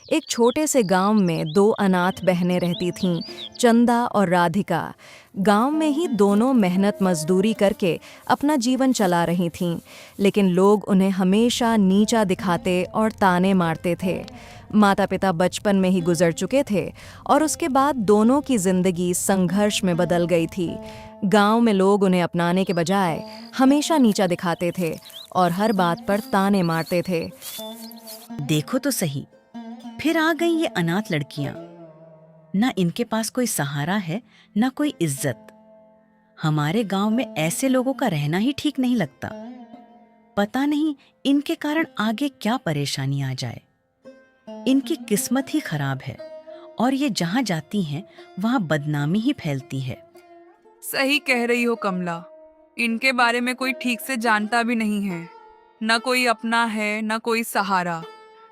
एक छोटे से गांव में दो अनाथ बहनें रहती थीं, चंदा और राधिका। गांव में ही दोनों मेहनत मजदूरी करके अपना जीवन चला रही थीं, लेकिन लोग उन्हें हमेशा नीचा दिखाते और ताने मारते थे। माता पिता बचपन में ही गुजर चुके थे और उसके बाद दोनों की जिंदगी संघर्ष में बदल गई थी। गांव में लोग उन्हें अपनाने के बजाय हमेशा नीचा दिखाते थे और हर बात पर ताने मारते थे। देखो तो सही, फिर आ गई ये अनाथ लड़कियां। ना इनके पास कोई सहारा है, ना कोई इज्जत। हमारे गांव में ऐसे लोगों का रहना ही ठीक नहीं लगता। पता नहीं इनके कारण आगे क्या परेशानी आ जाए। इनकी किस्मत ही खराब है और ये जहां जाती हैं वहां बदनामी ही फैलती है। सही कह रही हो कमला। इनके बारे में कोई ठीक से जानता भी नहीं है। न कोई अपना है न कोई सहारा,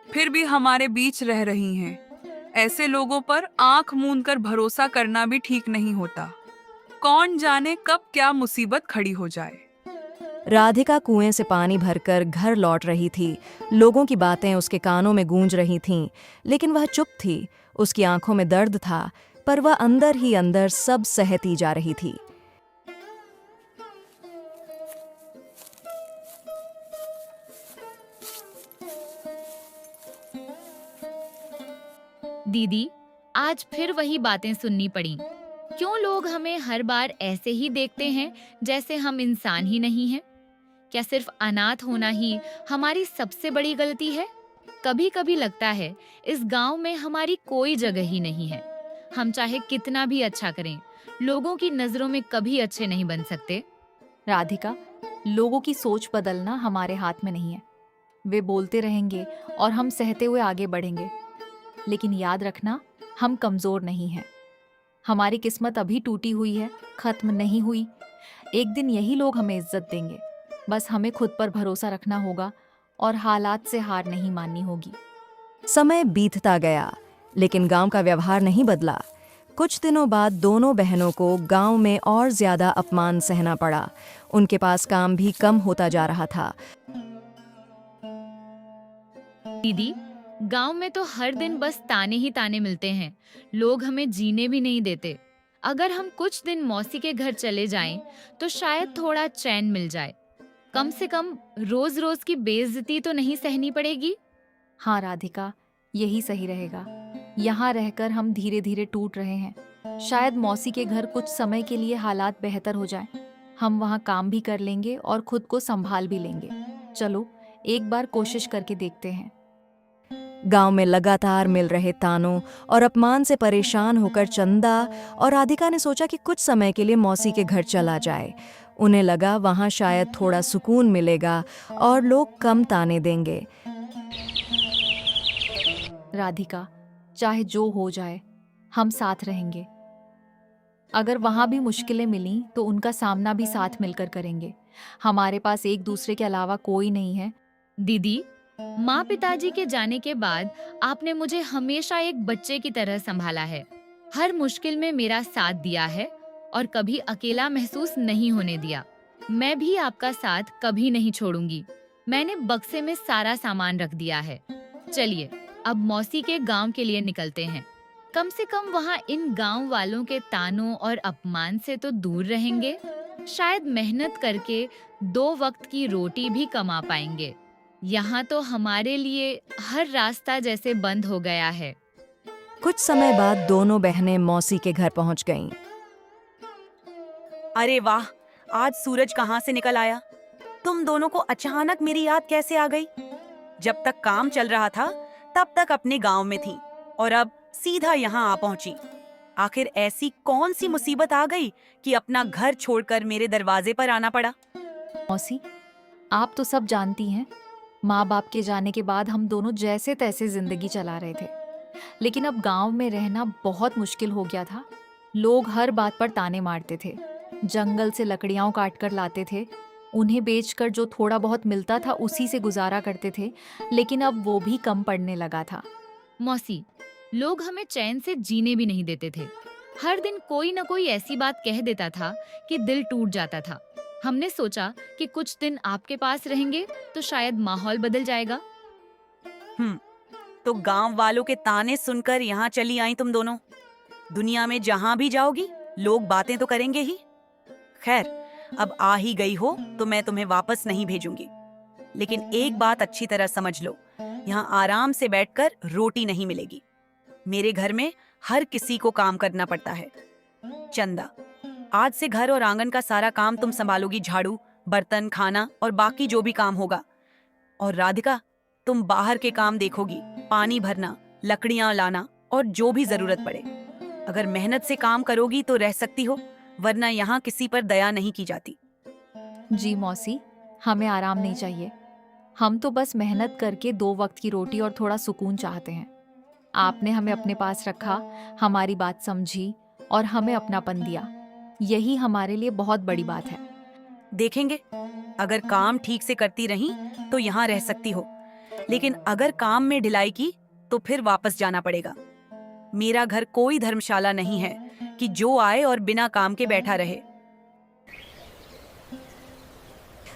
फिर भी हमारे बीच रह रही हैं। ऐसे लोगों पर आंख मूंद कर भरोसा करना भी ठीक नहीं होता। कौन जाने कब क्या मुसीबत खड़ी हो जाए। राधिका कुएं से पानी भरकर घर लौट रही थी। लोगों की बातें उसके कानों में गूंज रही थीं, लेकिन वह चुप थी। उसकी आंखों में दर्द था, पर वह अंदर ही अंदर सब सहती जा रही थी। दीदी, आज फिर वही बातें सुननी पड़ी। क्यों लोग हमें हर बार ऐसे ही देखते हैं, जैसे हम इंसान ही नहीं हैं? क्या सिर्फ अनाथ होना ही हमारी सबसे बड़ी गलती है? कभी कभी लगता है इस गांव में हमारी कोई जगह ही नहीं है। हम चाहे कितना भी अच्छा करें, लोगों की नजरों में कभी अच्छे नहीं बन सकते। राधिका, लोगों की सोच बदलना हमारे हाथ में नहीं है। वे बोलते रहेंगे और हम सहते हुए आगे बढ़ेंगे। लेकिन याद रखना, हम कमजोर नहीं हैं। हमारी किस्मत अभी टूटी हुई है, खत्म नहीं हुई। एक दिन यही लोग हमें इज्जत देंगे। बस हमें खुद पर भरोसा रखना होगा और हालात से हार नहीं माननी होगी। समय बीतता गया, लेकिन गांव का व्यवहार नहीं बदला। कुछ दिनों बाद दोनों बहनों को गांव में और ज्यादा अपमान सहना पड़ा। उनके पास काम भी कम होता जा रहा था। दीदी, गांव में तो हर दिन बस ताने ही ताने मिलते हैं। लोग हमें जीने भी नहीं देते। अगर हम कुछ दिन मौसी के घर चले जाएं, तो शायद थोड़ा चैन मिल जाए। कम से कम रोज रोज की बेइज्जती तो नहीं सहनी पड़ेगी। हाँ राधिका, यही सही रहेगा। यहाँ रहकर हम धीरे धीरे टूट रहे हैं। शायद मौसी के घर कुछ समय के लिए हालात बेहतर हो जाएं। हम वहाँ काम भी कर लेंगे और खुद को संभाल भी लेंगे। चलो, एक बार कोशिश करके देखते हैं। गांव में लगातार मिल रहे तानों और अपमान से परेशान होकर चंदा और राधिका ने सोचा कि कुछ समय के लिए मौसी के घर चला जाए। उन्हें लगा वहां शायद थोड़ा सुकून मिलेगा और लोग कम ताने देंगे। राधिका, चाहे जो हो जाए, हम साथ रहेंगे। अगर वहां भी मुश्किलें मिली तो उनका सामना भी साथ मिलकर करेंगे। हमारे पास एक दूसरे के अलावा कोई नहीं है। दीदी, माँ पिताजी के जाने के बाद आपने मुझे हमेशा एक बच्चे की तरह संभाला है। हर मुश्किल में मेरा साथ दिया है और कभी अकेला महसूस नहीं होने दिया। मैं भी आपका साथ कभी नहीं छोड़ूंगी। मैंने बक्से में सारा सामान रख दिया है। चलिए, अब मौसी के गांव के लिए निकलते हैं। कम से कम वहाँ इन गांव वालों के तानों और अपमान से तो दूर रहेंगे। शायद मेहनत करके 2 वक्त की रोटी भी कमा पाएंगे। यहाँ तो हमारे लिए हर रास्ता जैसे बंद हो गया है। कुछ समय बाद दोनों बहनें मौसी के घर पहुंच गईं। अरे वाह, आज सूरज कहाँ से निकल आया। तुम दोनों को अचानक मेरी याद कैसे आ गई? जब तक काम चल रहा था तब तक अपने गांव में थी और अब सीधा यहाँ आ पहुंची। आखिर ऐसी कौन सी मुसीबत आ गई कि अपना घर छोड़कर मेरे दरवाजे पर आना पड़ा? मौसी, आप तो सब जानती हैं। माँ बाप के जाने के बाद हम दोनों जैसे तैसे जिंदगी चला रहे थे। लेकिन अब गांव में रहना बहुत मुश्किल हो गया था। लोग हर बात पर ताने मारते थे। जंगल से लकड़ियाँ काट कर लाते थे। उन्हें बेचकर जो थोड़ा बहुत मिलता था उसी से गुजारा करते थे। लेकिन अब वो भी कम पड़ने लगा था। मौसी, लोग हमें चैन से जीने भी नहीं देते थे। हर दिन कोई न कोई ऐसी बात कह देता था कि दिल टूट जाता था। हमने सोचा कि कुछ दिन आपके पास रहेंगे तो शायद माहौल बदल जाएगा। तो गांव वालों के ताने सुनकर यहाँ चली आई तुम दोनों। दुनिया में जहां भी जाओगी लोग बातें तो करेंगे ही। खैर, अब आ ही गई हो तो मैं तुम्हें वापस नहीं भेजूंगी। लेकिन एक बात अच्छी तरह समझ लो, यहाँ आराम से बैठकर रोटी नहीं मिलेगी। मेरे घर में हर किसी को काम करना पड़ता है। चंदा, आज से घर और आंगन का सारा काम तुम संभालोगी, झाड़ू, बर्तन, खाना और बाकी जो भी काम होगा। और राधिका, तुम बाहर के काम देखोगी, पानी भरना, लकड़ियां लाना और जो भी जरूरत पड़े। अगर मेहनत से काम करोगी तो रह सकती हो, वरना यहाँ किसी पर दया नहीं की जाती। जी मौसी, हमें आराम नहीं चाहिए। हम तो बस मेहनत करके 2 वक्त की रोटी और थोड़ा सुकून चाहते हैं। आपने हमें अपने पास रखा, हमारी बात समझी और हमें अपनापन दिया। यही हमारे लिए बहुत बड़ी बात है। देखेंगे, अगर काम ठीक से करती रही तो यहाँ रह सकती हो, लेकिन अगर काम में ढिलाई की तो फिर वापस जाना पड़ेगा। मेरा घर कोई धर्मशाला नहीं है कि जो आए और बिना काम के बैठा रहे।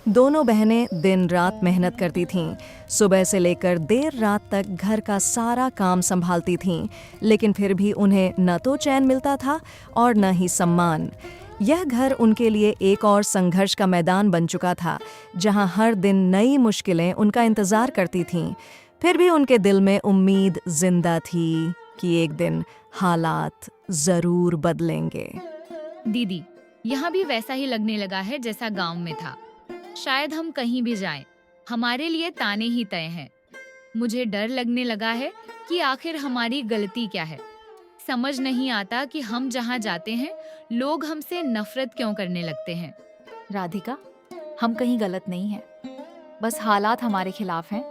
दोनों बहनें दिन रात मेहनत करती थीं। सुबह से लेकर देर रात तक घर का सारा काम संभालती थीं, लेकिन फिर भी उन्हें न तो चैन मिलता था और न ही सम्मान। यह घर उनके लिए एक और संघर्ष का मैदान बन चुका था, जहां हर दिन नई मुश्किलें उनका इंतजार करती थीं। फिर भी उनके दिल में उम्मीद जिंदा थी कि एक दिन हालात जरूर बदलेंगे। दीदी, यहाँ भी वैसा ही लगने लगा है जैसा गांव में था। शायद हम कहीं भी जाएं, हमारे लिए ताने ही तय हैं। मुझे डर लगने लगा है कि आखिर हमारी गलती क्या है। समझ नहीं आता कि हम जहाँ जाते हैं लोग हमसे नफरत क्यों करने लगते हैं। राधिका, हम कहीं गलत नहीं हैं। बस हालात हमारे खिलाफ हैं।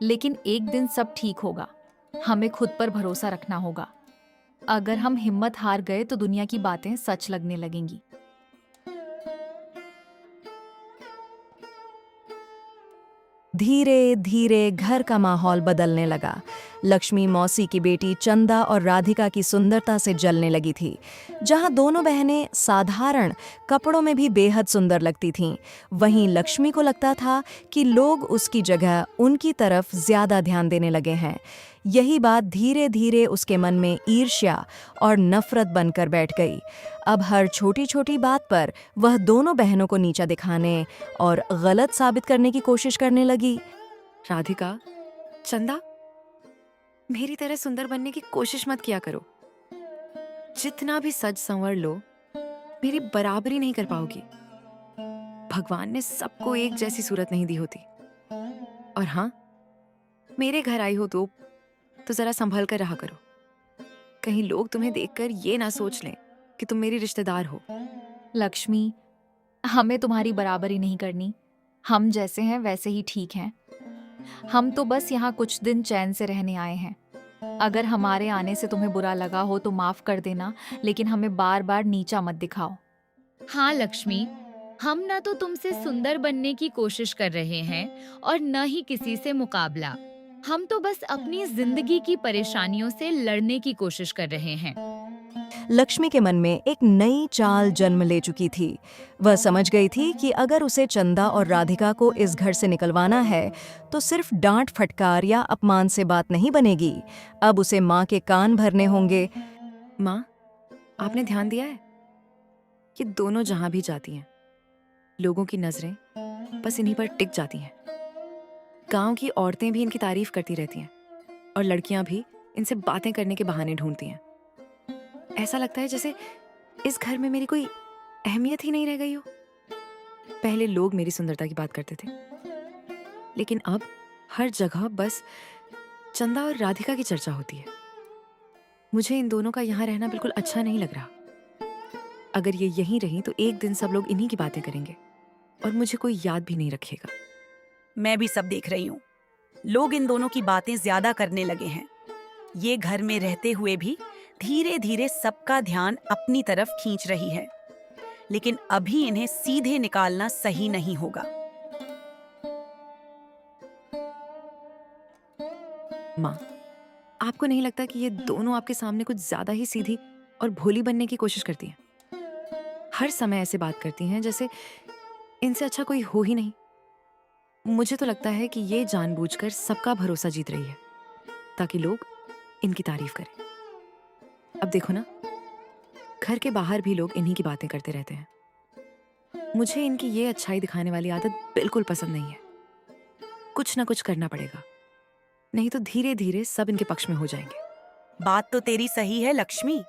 लेकिन एक दिन सब ठीक होगा। हमें खुद पर भरोसा रखना होगा। अगर हम हिम्मत हार गए तो दुनिया की बातें सच लगने लगेंगी। धीरे धीरे घर का माहौल बदलने लगा। लक्ष्मी मौसी की बेटी चंदा और राधिका की सुंदरता से जलने लगी थी। जहां दोनों बहनें साधारण कपड़ों में भी बेहद सुंदर लगती थीं, वहीं लक्ष्मी को लगता था कि लोग उसकी जगह उनकी तरफ ज्यादा ध्यान देने लगे हैं। यही बात धीरे धीरे उसके मन में ईर्ष्या और नफरत बनकर बैठ गई। अब हर छोटी छोटी बात पर वह दोनों बहनों को नीचा दिखाने और गलत साबित करने की कोशिश करने लगी। राधिका, चंदा, मेरी तरह सुंदर बनने की कोशिश मत किया करो। जितना भी सज संवर लो, मेरी बराबरी नहीं कर पाओगी। भगवान ने सबको एक जैसी सूरत नहीं दी होती। और हाँ, मेरे घर आई हो तो जरा संभल कर रहा करो। कहीं लोग तुम्हें देखकर ये ना सोच लें कि तुम मेरी रिश्तेदार हो। लक्ष्मी, हमें तुम्हारी बराबरी नहीं करनी। हम जैसे हैं वैसे ही ठीक हैं। हम तो बस यहाँ कुछ दिन चैन से रहने आए हैं। अगर हमारे आने से तुम्हें बुरा लगा हो तो माफ कर देना, लेकिन हमें बार बार नीचा मत दिखाओ। हाँ लक्ष्मी, हम न तो तुमसे सुंदर बनने की कोशिश कर रहे हैं और न ही किसी से मुकाबला। हम तो बस अपनी जिंदगी की परेशानियों से लड़ने की कोशिश कर रहे हैं। लक्ष्मी के मन में एक नई चाल जन्म ले चुकी थी। वह समझ गई थी कि अगर उसे चंदा और राधिका को इस घर से निकलवाना है तो सिर्फ डांट फटकार या अपमान से बात नहीं बनेगी। अब उसे माँ के कान भरने होंगे। माँ, आपने ध्यान दिया है? ये दोनों जहां भी जाती हैं, लोगों की नजरें बस इन्हीं पर टिक जाती हैं। गांव की औरतें भी इनकी तारीफ करती रहती हैं और लड़कियां भी इनसे बातें करने के बहाने ढूंढती हैं। ऐसा लगता है जैसे इस घर में मेरी कोई अहमियत ही नहीं रह गई हो। पहले लोग मेरी सुंदरता की बात करते थे, लेकिन अब हर जगह बस चंदा और राधिका की चर्चा होती है। मुझे इन दोनों का यहाँ रहना बिल्कुल अच्छा नहीं लग रहा। अगर ये यहीं रही तो एक दिन सब लोग इन्हीं की बातें करेंगे और मुझे कोई याद भी नहीं रखेगा। मैं भी सब देख रही हूँ। लोग इन दोनों की बातें ज्यादा करने लगे हैं। ये घर में रहते हुए भी धीरे धीरे सबका ध्यान अपनी तरफ खींच रही है, लेकिन अभी इन्हें सीधे निकालना सही नहीं होगा। माँ, आपको नहीं लगता कि ये दोनों आपके सामने कुछ ज्यादा ही सीधी और भोली बनने की कोशिश करती हैं? हर समय ऐसे बात करती हैं जैसे इनसे अच्छा कोई हो ही नहीं। मुझे तो लगता है कि ये जानबूझकर सबका भरोसा जीत रही है। ताकि लोग इनकी तारीफ करें। अब देखो ना, घर के बाहर भी लोग इन्हीं की बातें करते रहते हैं। मुझे इनकी ये अच्छाई दिखाने वाली आदत बिल्कुल पसंद नहीं है। कुछ ना कुछ करना पड़ेगा, नहीं तो धीरे धीरे सब इनके पक्ष में हो जाएंगे। बात तो तेरी सही है लक्ष्मी।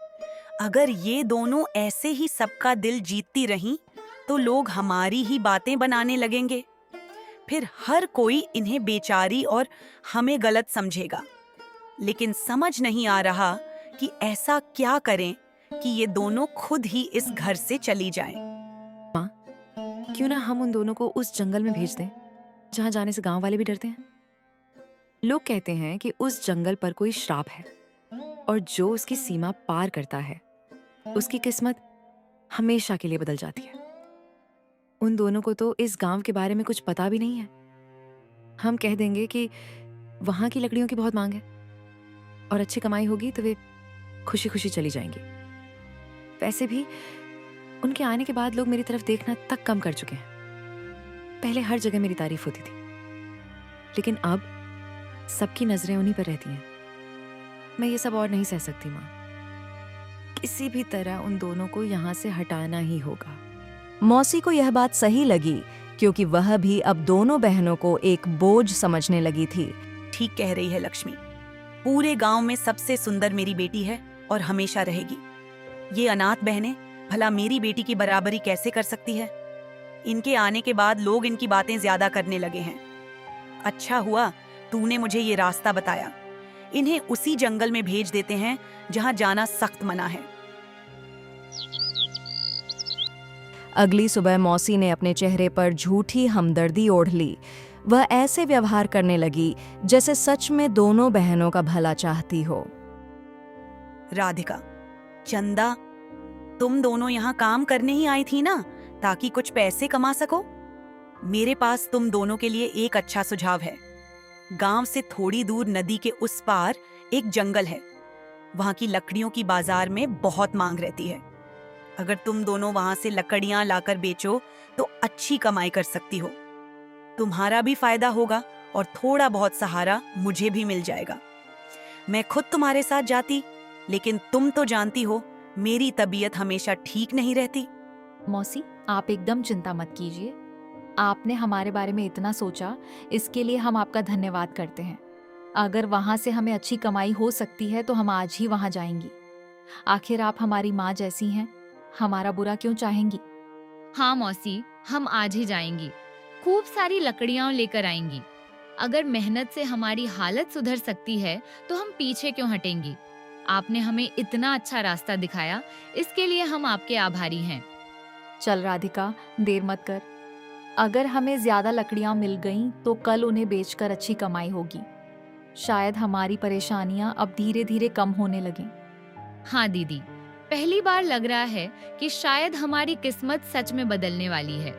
अगर ये दोनों ऐसे ही सबका दिल जीतती रहीं तो लोग हमारी ही बातें बनाने लगेंगे। फिर हर कोई इन्हें बेचारी और हमें गलत समझेगा। लेकिन समझ नहीं आ रहा कि ऐसा क्या करें कि ये दोनों खुद ही इस घर से चली जाएं। क्यों ना हम उन दोनों को उस जंगल में भेज दें जहां जाने से गांव वाले भी डरते हैं। लोग कहते हैं कि उस जंगल पर कोई श्राप है और जो उसकी सीमा पार करता है उसकी किस्मत हमेशा के लिए बदल जाती है। उन दोनों को तो इस गांव के बारे में कुछ पता भी नहीं है। हम कह देंगे कि वहां की लकड़ियों की बहुत मांग है और अच्छी कमाई होगी तो वे खुशी खुशी चली जाएंगी। वैसे भी उनके आने के बाद लोग मेरी तरफ देखना तक कम कर चुके हैं। पहले हर जगह मेरी तारीफ होती थी, लेकिन अब सबकी नजरें उन्हीं पर रहती हैं। मैं ये सब और नहीं सह सकती माँ। किसी भी तरह उन दोनों को यहाँ से हटाना ही होगा। मौसी को यह बात सही लगी, क्योंकि वह भी अब दोनों बहनों को एक बोझ समझने लगी थी। ठीक कह रही है लक्ष्मी। पूरे गांव में सबसे सुंदर मेरी बेटी है और हमेशा रहेगी। ये अनाथ बहनें भला मेरी बेटी की बराबरी कैसे कर सकती है? इनके आने के बाद लोग इनकी बातें ज्यादा करने लगे हैं। अच्छा हुआ तूने मुझे ये रास्ता बताया। इन्हें उसी जंगल में भेज देते हैं जहां जाना सख्त मना है। अगली सुबह मौसी ने अपने चेहरे पर झूठी हमदर्दी ओढ़ ली। वह ऐसे व्यवहार करने लगी जैसे सच में दोनों बहनों का भला चाहती हो। राधिका, चंदा, तुम दोनों यहाँ काम करने ही आई थी ना, ताकि कुछ पैसे कमा सको। मेरे पास तुम दोनों के लिए एक अच्छा सुझाव है। गांव से थोड़ी दूर नदी के उस पार एक जंगल है। वहां की लकड़ियों की बाजार में बहुत मांग रहती है। अगर तुम दोनों वहां से लकड़ियां लाकर बेचो तो अच्छी कमाई कर सकती हो। तुम्हारा भी फायदा होगा और थोड़ा बहुत सहारा मुझे भी मिल जाएगा। मैं खुद तुम्हारे साथ जाती, लेकिन तुम तो जानती हो मेरी तबीयत हमेशा ठीक नहीं रहती। मौसी, आप एकदम चिंता मत कीजिए। आपने हमारे बारे में इतना सोचा, इसके लिए हम आपका धन्यवाद करते हैं। अगर वहाँ से हमें अच्छी कमाई हो सकती है तो हम आज ही वहाँ जाएंगी। आखिर आप हमारी माँ जैसी हैं, हमारा बुरा क्यों चाहेंगी? हाँ मौसी, हम आज ही जाएंगी। खूब सारी लकड़ियां लेकर आएंगी। अगर मेहनत से हमारी हालत सुधर सकती है तो हम पीछे क्यों हटेंगी? आपने हमें इतना अच्छा रास्ता दिखाया, इसके लिए हम आपके आभारी हैं। चल राधिका, देर मत कर। अगर हमें ज्यादा लकड़ियां मिल गईं तो कल उन्हें बेचकर अच्छी कमाई होगी। शायद हमारी परेशानियां अब धीरे धीरे कम होने लगें। हाँ दीदी, पहली बार लग रहा है कि शायद हमारी किस्मत सच में बदलने वाली है।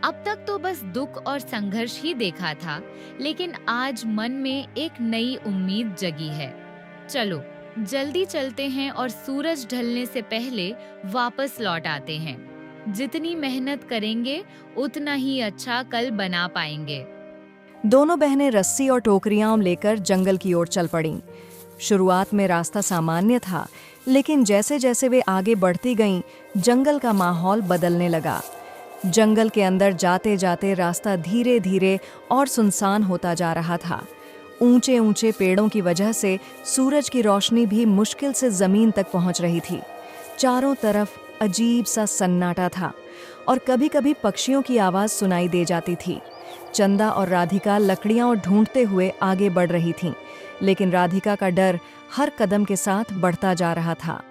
अब तक तो बस दुख और संघर्ष ही देखा था, लेकिन आज मन में एक नई उम्मीद जगी है। चलो जल्दी चलते हैं और सूरज ढलने से पहले वापस लौट आते हैं। जितनी मेहनत करेंगे उतना ही अच्छा कल बना पाएंगे। दोनों बहनें रस्सी और टोकरियां लेकर जंगल की ओर चल पड़ीं। शुरुआत में रास्ता सामान्य था, लेकिन जैसे जैसे वे आगे बढ़ती गईं, जंगल का माहौल बदलने लगा। जंगल के अंदर जाते जाते रास्ता धीरे धीरे और सुनसान होता जा रहा था। ऊंचे ऊंचे पेड़ों की वजह से सूरज की रोशनी भी मुश्किल से जमीन तक पहुंच रही थी। चारों तरफ अजीब सा सन्नाटा था और कभी कभी पक्षियों की आवाज सुनाई दे जाती थी। चंदा और राधिका लकड़ियां ढूंढते हुए आगे बढ़ रही थीं, लेकिन राधिका का डर हर कदम के साथ बढ़ता जा रहा था।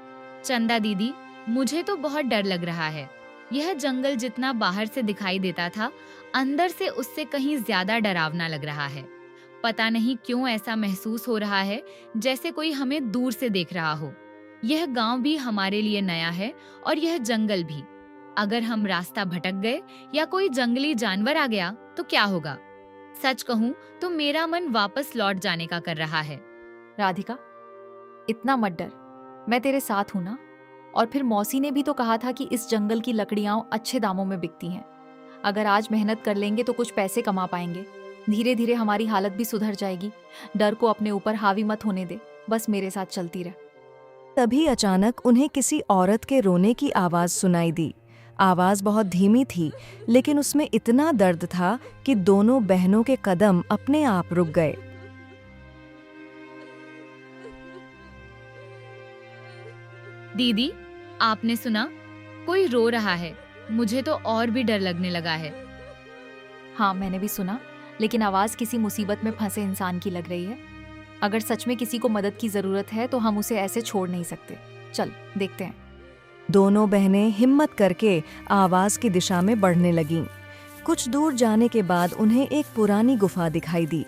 चंदा दीदी, मुझे तो बहुत डर लग रहा है। यह जंगल जितना बाहर से दिखाई देता था, अंदर से उससे कहीं ज्यादा डरावना लग रहा है। पता नहीं क्यों ऐसा महसूस हो रहा है जैसे कोई हमें दूर से देख रहा हो। यह गांव भी हमारे लिए नया है और यह जंगल भी। अगर हम रास्ता भटक गए या कोई जंगली जानवर आ गया तो क्या होगा? सच कहूं तो मेरा मन वापस लौट जाने का कर रहा है। राधिका, इतना मत डर, मैं तेरे साथ हूं ना। और फिर मौसी ने भी तो कहा था कि इस जंगल की लकड़ियां अच्छे दामों में बिकती हैं। अगर आज मेहनत कर लेंगे तो कुछ पैसे कमा पाएंगे। धीरे धीरे हमारी हालत भी सुधर जाएगी। डर को अपने ऊपर हावी मत होने दे, बस मेरे साथ चलती रह। तभी अचानक उन्हें किसी औरत के रोने की आवाज सुनाई दी। आवाज बहुत धीमी थी, लेकिन उसमें इतना दर्द था कि दोनों बहनों के कदम अपने आप रुक गए। दीदी, आपने सुना? कोई रो रहा है। मुझे तो और भी डर लगने लगा है। हाँ, मैंने भी सुना, लेकिन आवाज किसी मुसीबत में फंसे इंसान की लग रही है। अगर सच में किसी को मदद की जरूरत है तो हम उसे ऐसे छोड़ नहीं सकते। चल देखते हैं। दोनों बहनें हिम्मत करके आवाज की दिशा में बढ़ने लगीं। कुछ दूर जाने के बाद उन्हें एक पुरानी गुफा दिखाई दी।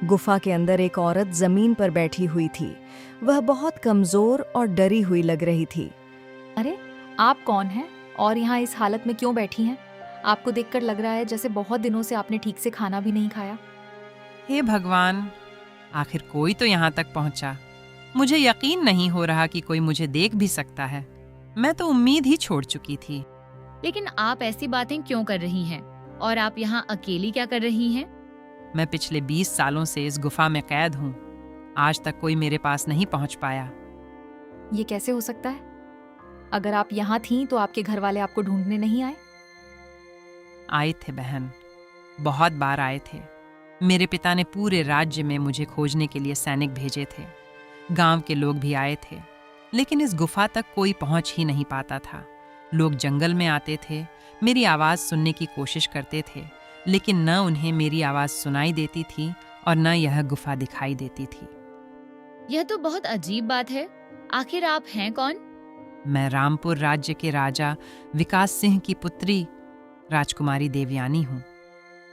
गुफा के अंदर एक औरत जमीन पर बैठी हुई थी। वह बहुत कमजोर और डरी हुई लग रही थी। अरे, आप कौन हैं और यहाँ इस हालत में क्यों बैठी हैं? आपको देखकर लग रहा है जैसे बहुत दिनों से आपने ठीक से खाना भी नहीं खाया। हे भगवान, आखिर कोई तो यहाँ तक पहुँचा। मुझे यकीन नहीं हो रहा कि कोई मुझे देख भी सकता है। मैं तो उम्मीद ही छोड़ चुकी थी। लेकिन आप ऐसी बातें क्यों कर रही हैं? और आप यहाँ अकेली क्या कर रही हैं? मैं पिछले 20 सालों से इस गुफा में कैद हूँ। आज तक कोई मेरे पास नहीं पहुँच पाया। ये कैसे हो सकता है? अगर आप यहाँ थीं तो आपके घर वाले आपको ढूंढने नहीं आए? आए थे बहन, बहुत बार आए थे। मेरे पिता ने पूरे राज्य में मुझे खोजने के लिए सैनिक भेजे थे। गांव के लोग भी आए थे, लेकिन इस गुफा तक कोई पहुंच ही नहीं पाता था। लोग जंगल में आते थे, मेरी आवाज़ सुनने की कोशिश करते थे, लेकिन न उन्हें मेरी आवाज़ सुनाई देती थी और न यह गुफा दिखाई देती थी। यह तो बहुत अजीब बात है। आखिर आप हैं कौन? मैं रामपुर राज्य के राजा विकास सिंह की पुत्री राजकुमारी देवयानी हूँ।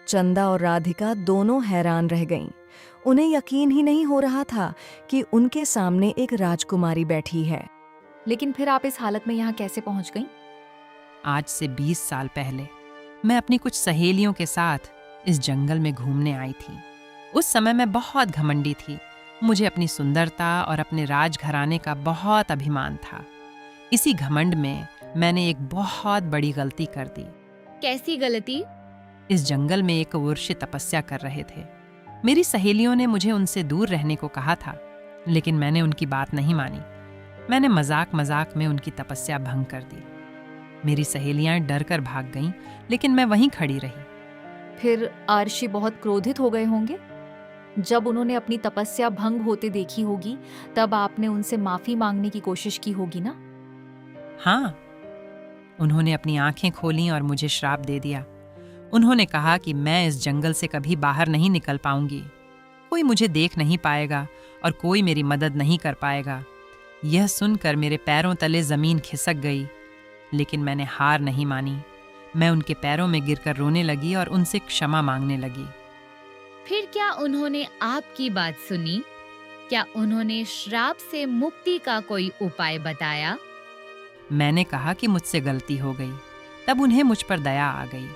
चंदा और राधिका दोनों हैरान रह गईं। उन्हें यकीन ही नहीं हो रहा था कि उनके सामने एक राजकुमारी बैठी है। लेकिन फिर आप इस हालत में यहाँ कैसे पहुँच गईं? आज से 20 साल पहले मैं अपनी कुछ सहेलियों के साथ इस जंगल में घूमने आई थी। उस समय मैं बहुत घमंडी थी। मुझे अपनी सुंदरता और अपने राजघराने का बहुत अभिमान था। इसी घमंड में मैंने एक बहुत बड़ी गलती कर दी। कैसी गलती? इस जंगल में एक ऋषि तपस्या कर रहे थे। मेरी सहेलियों ने मुझे उनसे दूर रहने को कहा था, लेकिन मैंने उनकी बात नहीं मानी। मैंने मजाक मजाक में उनकी तपस्या भंग कर दी। मेरी सहेलियां डर कर भाग गईं, लेकिन मैं वहीं खड़ी रही। फिर आर्षि बहुत क्रोधित हो गए होंगे। जब उन्होंने अपनी तपस्या भंग होते देखी होगी, तब आपने उनसे माफी मांगने की कोशिश की होगी ना? हाँ, उन्होंने अपनी आंखें खोलीं और मुझे श्राप दे दिया। उन्होंने कहा कि मैं इस जंगल से कभी बाहर नहीं निकल पाऊंगी। कोई मुझे देख नहीं पाएगा और कोई मेरी मदद नहीं कर पाएगा। यह सुनकर मेरे पैरों तले जमीन खिसक गई, लेकिन मैंने हार नहीं मानी। मैं उनके पैरों में गिरकर रोने लगी और उनसे क्षमा मांगने लगी। फिर क्या उन्होंने आपकी बात सुनी? क्या उन्होंने श्राप से मुक्ति का कोई उपाय बताया? मैंने कहा कि मुझसे गलती हो गई। तब उन्हें मुझ पर दया आ गई।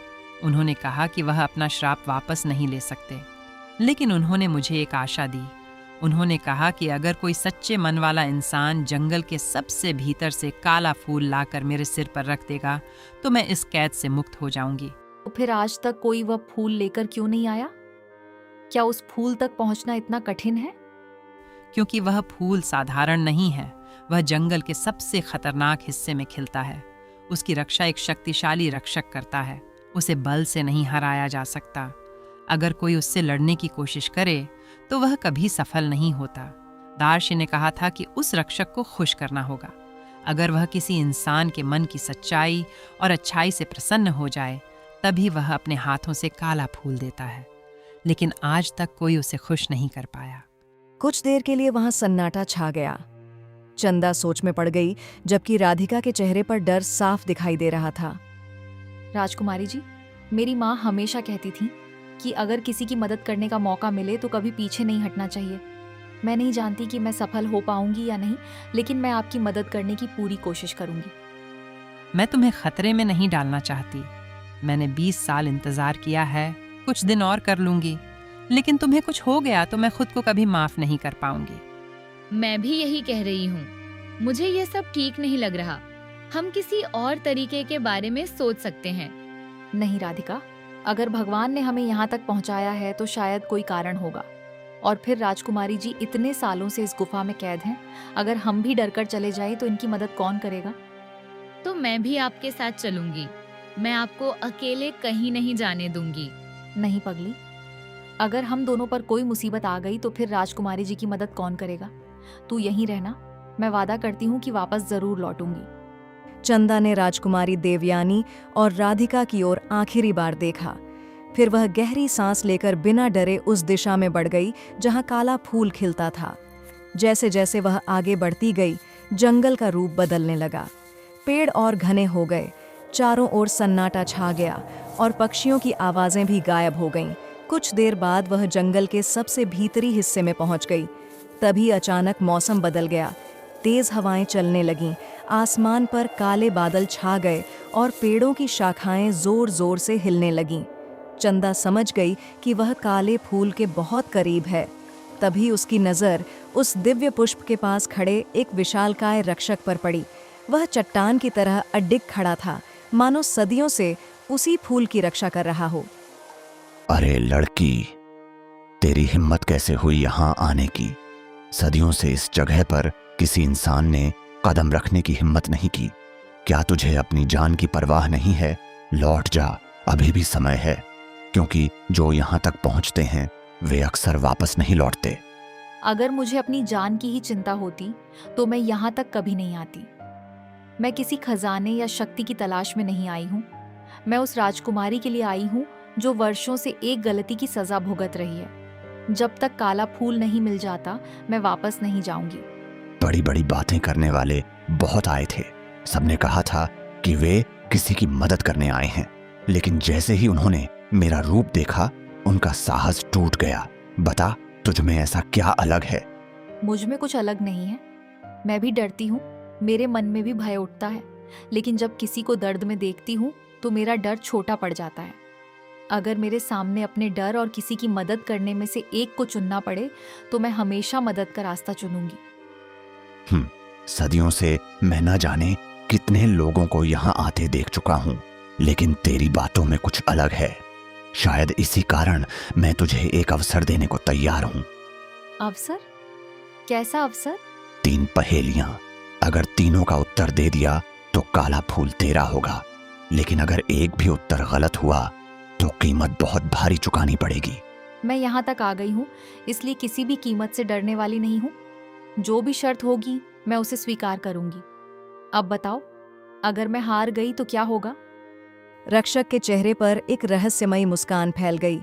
उन्होंने कहा कि वह अपना श्राप वापस नहीं ले सकते, लेकिन उन्होंने मुझे एक आशा दी। उन्होंने कहा कि अगर कोई सच्चे मन वाला इंसान जंगल के सबसे भीतर से काला फूल लाकर मेरे सिर पर रख देगा तो मैं इस कैद से मुक्त हो जाऊंगी। तो फिर आज तक कोई वह फूल लेकर क्यों नहीं आया? क्या उस फूल तक पहुंचना इतना कठिन है? क्योंकि वह फूल साधारण नहीं है। वह जंगल के सबसे खतरनाक हिस्से में खिलता है। उसकी रक्षा एक शक्तिशाली रक्षक करता है। उसे बल से नहीं हराया जा सकता। अगर कोई उससे लड़ने की कोशिश करे तो वह कभी सफल नहीं होता। दार्शी ने कहा था कि उस रक्षक को खुश करना होगा। अगर वह किसी इंसान के मन की सच्चाई और अच्छाई से प्रसन्न हो जाए, तभी वह अपने हाथों से काला फूल देता है। लेकिन आज तक कोई उसे खुश नहीं कर पाया। कुछ देर के लिए वहां सन्नाटा छा गया। चंदा सोच में पड़ गई, जबकि राधिका के चेहरे पर डर साफ दिखाई दे रहा था। राजकुमारी जी, मेरी माँ हमेशा कहती थी कि अगर किसी की मदद करने का मौका मिले तो कभी पीछे नहीं हटना चाहिए। मैं नहीं जानती कि मैं सफल हो पाऊंगी या नहीं, लेकिन मैं आपकी मदद करने की पूरी कोशिश करूंगी। मैं तुम्हें खतरे में नहीं डालना चाहती। मैंने 20 साल इंतजार किया है। कुछ दिन और कर लूंगी, लेकिन तुम्हें कुछ हो गया तो मैं खुद को कभी माफ नहीं कर पाऊंगी। मैं भी यही कह रही हूँ। मुझे ये सब ठीक नहीं लग रहा। हम किसी और तरीके के बारे में सोच सकते हैं। नहीं राधिका, अगर भगवान ने हमें यहाँ तक पहुँचाया है तो शायद कोई कारण होगा। और फिर राजकुमारी जी इतने सालों से इस गुफा में कैद हैं, अगर हम भी डर कर चले जाएं तो इनकी मदद कौन करेगा? तो मैं भी आपके साथ चलूंगी। मैं आपको अकेले कहीं नहीं जाने दूंगी। नहीं पगली, अगर हम दोनों पर कोई मुसीबत आ गई तो फिर राजकुमारी जी की मदद कौन करेगा? तू यहीं रहना, मैं वादा करती हूँ कि वापस जरूर लौटूंगी। चंदा ने राजकुमारी देवयानी और राधिका की ओर आखिरी बार देखा। फिर वह गहरी सांस लेकर बिना डरे उस दिशा में बढ़ गई जहां काला फूल खिलता था। जैसे जैसे वह आगे बढ़ती गई, जंगल का रूप बदलने लगा। पेड़ और घने हो गए, चारों ओर सन्नाटा छा गया और पक्षियों की आवाजें भी गायब हो गईं। कुछ देर बाद वह जंगल के सबसे भीतरी हिस्से में पहुंच गई। तभी अचानक मौसम बदल गया। तेज हवाएं चलने लगीं, आसमान पर काले बादल छा गए और पेड़ों की शाखाएं जोर जोर से हिलने लगीं। चंदा समझ गई कि वह काले फूल के बहुत करीब है। तभी उसकी नज़र उस दिव्य पुष्प के पास खड़े एक विशालकाय रक्षक पर पड़ी। वह चट्टान की तरह अडिग खड़ा था, मानो सदियों से उसी फूल की रक्षा कर रहा हो। अरे लड़की, तेरी हिम्मत कैसे हुई यहाँ आने की? सदियों से इस जगह पर किसी इंसान ने कदम रखने की हिम्मत नहीं की। क्या तुझे अपनी जान की परवाह नहीं है? लौट जा, अभी भी समय है, क्योंकि जो यहाँ तक पहुँचते हैं वे अक्सर वापस नहीं लौटते। अगर मुझे अपनी जान की ही चिंता होती तो मैं यहाँ तक कभी नहीं आती। मैं किसी खजाने या शक्ति की तलाश में नहीं आई हूँ। मैं उस राजकुमारी के लिए आई हूँ जो वर्षों से एक गलती की सजा भुगत रही है। जब तक काला फूल नहीं मिल जाता मैं वापस नहीं जाऊंगी। बड़ी बड़ी बातें करने वाले बहुत आए थे। सबने कहा था कि वे किसी की मदद करने आए हैं, लेकिन जैसे ही उन्होंने मेरा रूप देखा उनका साहस टूट गया। बता, तुझ में ऐसा क्या अलग है? मुझ में कुछ अलग नहीं है। मैं भी डरती हूँ, मेरे मन में भी भय उठता है, लेकिन जब किसी को दर्द में देखती हूँ तो मेरा डर छोटा पड़ जाता है। अगर मेरे सामने अपने डर और किसी की मदद करने में से एक को चुनना पड़े तो मैं हमेशा मदद का रास्ता चुनूंगी। सदियों से मैं न जाने कितने लोगों को यहाँ आते देख चुका हूँ, लेकिन तेरी बातों में कुछ अलग है। शायद इसी कारण मैं तुझे एक अवसर देने को तैयार हूँ। अवसर? कैसा अवसर? 3 पहेलियां। अगर तीनों का उत्तर दे दिया तो काला फूल तेरा होगा, लेकिन अगर एक भी उत्तर गलत हुआ तो कीमत बहुत भारी चुकानी पड़ेगी। मैं यहाँ तक आ गई हूँ, इसलिए किसी भी कीमत से डरने वाली नहीं हूँ। जो भी शर्त होगी मैं उसे स्वीकार करूंगी। अब बताओ, अगर मैं हार गई तो क्या होगा? रक्षक के चेहरे पर एक रहस्यमयी मुस्कान फैल गई।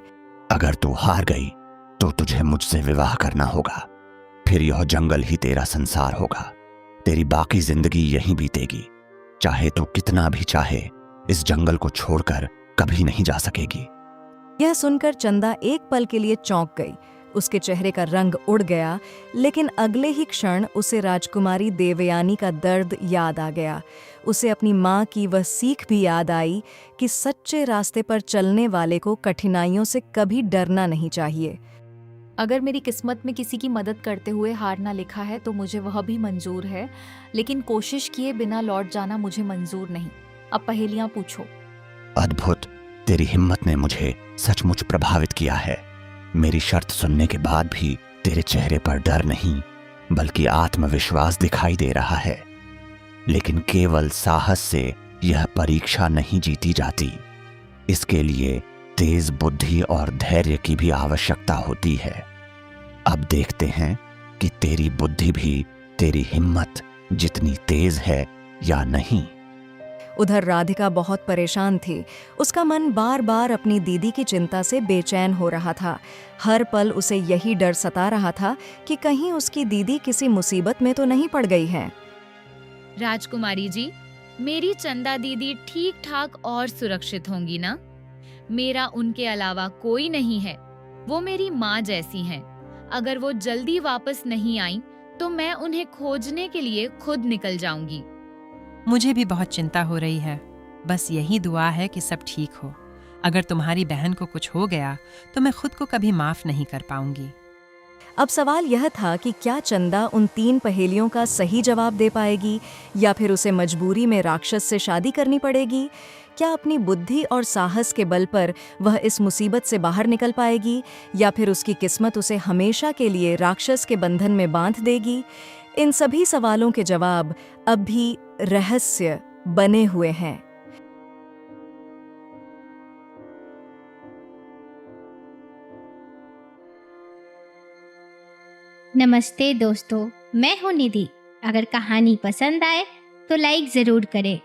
अगर तू हार गई तो तुझे मुझसे विवाह करना होगा। फिर यह जंगल ही तेरा संसार होगा। तेरी बाकी जिंदगी यहीं बीतेगी। चाहे तो कितना भी चाहे, इस जंगल को छोड़कर कभी नहीं जा सकेगी। यह सुनकर चंदा एक पल के लिए चौंक गई। उसके चेहरे का रंग उड़ गया, लेकिन अगले ही क्षण उसे राजकुमारी देवयानी का दर्द याद आ गया। उसे अपनी माँ की वह सीख भी याद आई कि सच्चे रास्ते पर चलने वाले को कठिनाइयों से कभी डरना नहीं चाहिए। अगर मेरी किस्मत में किसी की मदद करते हुए हारना लिखा है तो मुझे वह भी मंजूर है, लेकिन कोशिश किए बिना लौट जाना मुझे मंजूर नहीं। अब पहेलियां पूछो। अद्भुत, तेरी हिम्मत ने मुझे सचमुच प्रभावित किया है। मेरी शर्त सुनने के बाद भी तेरे चेहरे पर डर नहीं बल्कि आत्मविश्वास दिखाई दे रहा है। लेकिन केवल साहस से यह परीक्षा नहीं जीती जाती। इसके लिए तेज बुद्धि और धैर्य की भी आवश्यकता होती है। अब देखते हैं कि तेरी बुद्धि भी तेरी हिम्मत जितनी तेज है या नहीं। उधर राधिका बहुत परेशान थी। उसका मन बार बार अपनी दीदी की चिंता से बेचैन हो रहा था। हर पल उसे यही डर सता रहा था कि कहीं उसकी दीदी किसी मुसीबत में तो नहीं पड़ गई है। राजकुमारी जी, मेरी चंदा दीदी ठीक ठाक और सुरक्षित होंगी ना? मेरा उनके अलावा कोई नहीं है। वो मेरी माँ जैसी हैं। अगर वो जल्दी वापस नहीं आई तो मैं उन्हें खोजने के लिए खुद निकल जाऊंगी। मुझे भी बहुत चिंता हो रही है। बस यही दुआ है कि सब ठीक हो। अगर तुम्हारी बहन को कुछ हो गया तो मैं खुद को कभी माफ नहीं कर पाऊंगी। अब सवाल यह था कि क्या चंदा उन 3 पहेलियों का सही जवाब दे पाएगी या फिर उसे मजबूरी में राक्षस से शादी करनी पड़ेगी? क्या अपनी बुद्धि और साहस के बल पर वह इस मुसीबत से बाहर निकल पाएगी या फिर उसकी किस्मत उसे हमेशा के लिए राक्षस के बंधन में बांध देगी? इन सभी सवालों के जवाब अब भी रहस्य बने हुए हैं। नमस्ते दोस्तों, मैं हूँ निधि। अगर कहानी पसंद आए तो लाइक ज़रूर करें